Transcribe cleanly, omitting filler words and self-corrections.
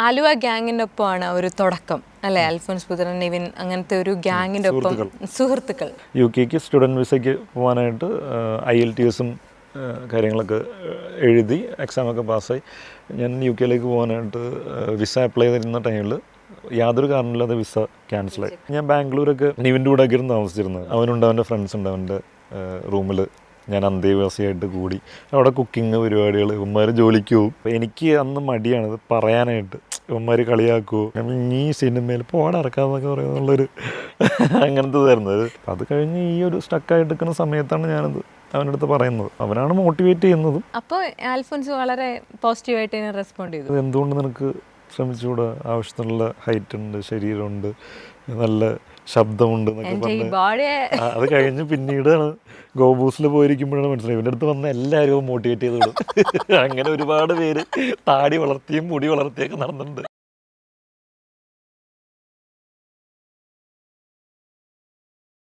ആലുവ ഗ്യാങ്ങിൻ്റെ ഒപ്പമാണ് ഒരു തുടക്കം അല്ലേ? അൽഫോൻസ് പുത്രൻ, നിവിൻ, അങ്ങനത്തെ ഒരു ഗ്യാങ്ങിൻ്റെ ഒപ്പം സുഹൃത്തുക്കൾ. UK സ്റ്റുഡൻറ്റ് വിസയ്ക്ക് പോകാനായിട്ട് IELTS കാര്യങ്ങളൊക്കെ എഴുതി എക്സാമൊക്കെ പാസ്സായി ഞാൻ UK പോകാനായിട്ട് വിസ അപ്ലൈ ചെയ്തിരുന്ന ടൈമിൽ യാതൊരു കാരണമില്ലാതെ വിസ ക്യാൻസലായി. ഞാൻ ബാംഗ്ലൂരൊക്കെ നിവിൻ്റെ കൂടെ ഒക്കെ ഇരുന്ന് താമസിച്ചിരുന്നത്. അവനുണ്ട്, അവൻ്റെ ഫ്രണ്ട്സ് ഉണ്ട്, അവൻ്റെ റൂമിൽ ഞാൻ അന്തേവാസിയായിട്ട് കൂടി. അവിടെ കുക്കിംഗ് പരിപാടികൾ, ഇവന്മാർ ജോലിക്ക് പോകും. എനിക്ക് അന്ന് മടിയാണിത് പറയാനായിട്ട്. ഇവന്മാർ കളിയാക്കുമോ, നീ സിനിമയിൽ പോടാറക്കാന്നൊക്കെ പറയുന്നുള്ളൊരു അങ്ങനത്തെ തരുന്നത്. അത് കഴിഞ്ഞ് ഈ ഒരു സ്റ്റക്കായിട്ട് നിൽക്കുന്ന സമയത്താണ് ഞാനത് അവൻ്റെ അടുത്ത് പറയുന്നത്. അവനാണ് മോട്ടിവേറ്റ് ചെയ്യുന്നതും. അപ്പോൾ ആൽഫോൻസ് വളരെ പോസിറ്റീവായിട്ട് തന്നെ റെസ്പോണ്ട് ചെയ്തു. എന്തുകൊണ്ട് നിനക്ക് ശ്രമിച്ചുകൂടാ, ആവശ്യത്തിനുള്ള ഹൈറ്റ് ഉണ്ട്, ശരീരമുണ്ട്, നല്ല ശബ്ദമുണ്ട് എന്നൊക്കെ പറഞ്ഞ്. അത് കഴിഞ്ഞ് പിന്നീടാണ് ഗോബൂസിൽ പോയിരിക്കുമ്പോഴാണ് മനസ്സിലായി ഇവൻ്റെ അടുത്ത് വന്ന എല്ലാവരും മോട്ടിവേറ്റ് ചെയ്ത് വിടും. അങ്ങനെ ഒരുപാട് പേര് താടി വളർത്തിയും മുടി വളർത്തിയൊക്കെ നടന്നിട്ടുണ്ട്.